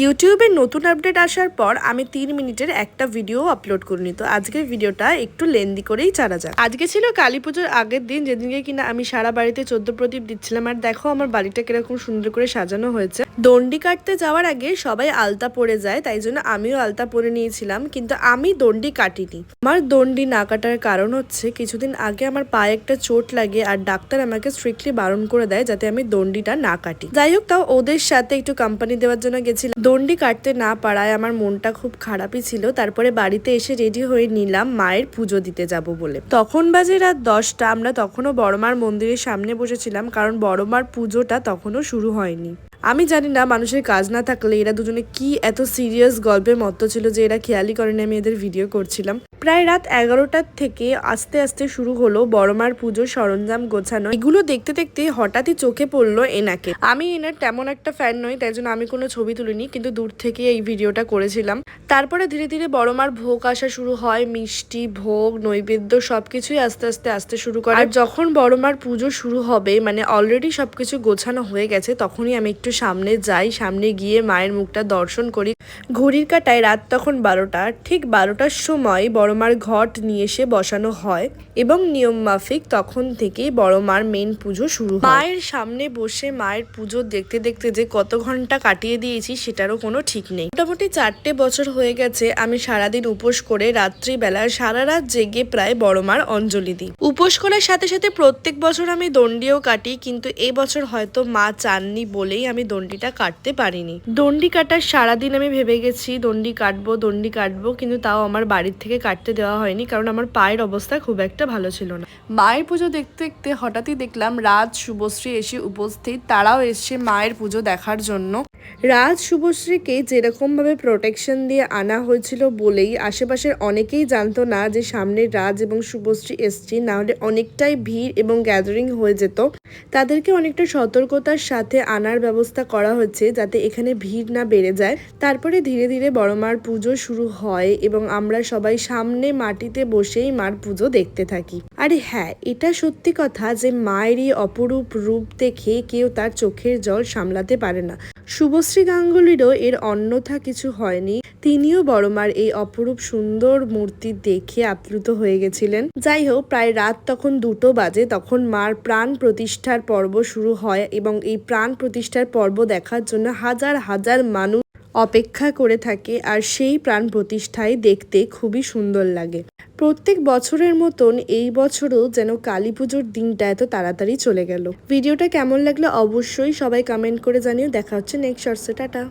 ইউটিউবে নতুন আপডেট আসার পর আমি 3 মিনিটের একটা ভিডিও আপলোড করিনি। তো আজকের ভিডিওটা একটু লেন্দি করেই ছাড়া যাক। আজকে ছিল কালী পুজোর আগের দিন, যেদিনকে কিনা আমি সারা বাড়িতে 14 প্রদীপ দিচ্ছিলাম। আর দেখো আমার বাড়িটা কিরকম সুন্দর করে সাজানো হয়েছে। দণ্ডি কাটতে যাওয়ার আগে সবাই আলতা পরে যায়, তাই জন্য আমিও আলতা পরে নিয়েছিলাম, কিন্তু আমি দণ্ডি কাটিনি। আমার দণ্ডি না কাটার কারণ হচ্ছে কিছুদিন আগে আমার পায়ে একটা চোট লাগে আর ডাক্তার আমাকে স্ট্রিক্টলি বারণ করে দেয় যাতে আমি দণ্ডিটা না কাটি। যাই হোক, তাও ওদের সাথে একটু কোম্পানি দেওয়ার জন্য গেছিলাম। দণ্ডি কাটতে না পারায় আমার মনটা খুব খারাপই ছিল। তারপরে বাড়িতে এসে রেডি হয়ে নিলাম মায়ের পুজো দিতে যাব বলে। তখন বাজে রাত 10টা। আমরা তখনও বড়মার মন্দিরের সামনে বসেছিলাম, কারণ বড়মার পুজোটা তখনও শুরু হয়নি। আমি জানি না মানুষের কাজ না থাকলে এরা দুজনে কি এত সিরিয়াস গল্পের মতো ছিল যে এরা খেয়ালই করেনি আমি এদের ভিডিও করছিলাম। প্রায় রাত 11টার থেকে আস্তে আস্তে শুরু হলো বড়মার পুজোর সরঞ্জাম গোছানো। এগুলো দেখতে দেখতে হঠাৎই চোখে পড়লো এনাকে। আমি এনার তেমন একটা ফ্যান নই, তাই জন্য আমি কোনো ছবি তুলিনি, কিন্তু দূর থেকে এই ভিডিওটা করেছিলাম। তারপরে ধীরে ধীরে বড়মার ভোগ আসা শুরু হয়। মিষ্টি, ভোগ, নৈবেদ্য সবকিছুই আস্তে আস্তে আসতে শুরু করে। আর যখন বড়মার পুজো শুরু হবে, মানে অলরেডি সবকিছু গোছানো হয়ে গেছে, তখনই আমি একটু সামনে যাই। সামনে গিয়ে মায়ের মুখটা দর্শন করি। ঘড়ির কাঁটায় রাত তখন 12টা। ঠিক 12টার সময় বড়মার ঘট নিয়ে এসে বসানো হয় এবং নিয়ম মাফিক তখন থেকে বড়মার মেন পুজো শুরু হয়। মায়ের সামনে বসে মায়ের পুজো দেখতে দেখতে যে কত ঘন্টা কাটিয়ে দিয়েছি সেটারও কোনো ঠিক নেই। মোটামুটি 4টে বছর হয়ে গেছে আমি সারাদিন উপোস করে রাত্রিবেলা সারা রাত জেগে প্রায় বড়মার অঞ্জলি দিই। উপোস করার সাথে সাথে প্রত্যেক বছর আমি দণ্ডিও কাটি, কিন্তু এবছর হয়তো মা চাননি বলেই আমি দণ্ডিটা কাটতে পারিনি। দণ্ডি কাটার সারাদিন আমি ভেবে গেছি দণ্ডি কাটবো, কিন্তু তাও আমার বাড়ির থেকে কাটতে দেওয়া হয়নি, কারণ আমার পায়ের অবস্থা খুব একটা ভালো ছিল না। মায়ের পুজো দেখতে দেখতে হঠাৎই দেখলাম রাজ, শুভশ্রী এসে উপস্থিত। তারাও এসছে মায়ের পুজো দেখার জন্য। রাজ, শুভশ্রীকে যেরকম ভাবে প্রোটেকশন দিয়ে আনা হয়েছিল বলেই আশেপাশের অনেকেই জানতো না যে সামনে রাজ এবং শুভশ্রী এসছে, না হলে অনেকটাই ভিড় এবং গ্যাদারিং হয়ে যেত। তাদেরকে অনেকটা সতর্কতার সাথে আনার ব্যবস্থা করা হচ্ছে যাতে এখানে ভিড় না বেড়ে যায়। তারপরে ধীরে ধীরে বড়মার পুজো শুরু হয় এবং আমরা সবাই সামনে মাটিতে বসেই মার পুজো দেখতে থাকি। আরে হ্যাঁ, এটা সত্যি কথা যে মায়ের এই অপরূপ রূপ দেখে কেউ তার চোখের জল সামলাতে পারে না। শুভশ্রী গাঙ্গুলিরও এর অন্যথা কিছু হয়নি। তিনিও বড়মার এই অপরূপ সুন্দর মূর্তি দেখে আপ্লুত হয়ে গেছিলেন। যাই হোক, প্রায় রাত তখন 2টো বাজে। তখন মার প্রাণ প্রতিষ্ঠার পর্ব শুরু হয় এবং এই প্রাণ প্রতিষ্ঠার পর্ব দেখার জন্য হাজার হাজার মানুষ অপেক্ষা করে থাকে। আর সেই প্রাণ প্রতিষ্ঠায় দেখতে খুবই সুন্দর লাগে। প্রত্যেক বছরের মতন এই বছরও যেন কালী পুজোর দিনটা এত তাড়াতাড়ি চলে গেল। ভিডিওটা কেমন লাগলো অবশ্যই সবাই কমেন্ট করে জানিও। দেখা হচ্ছে নেক্সট শর্টসে। টাটা।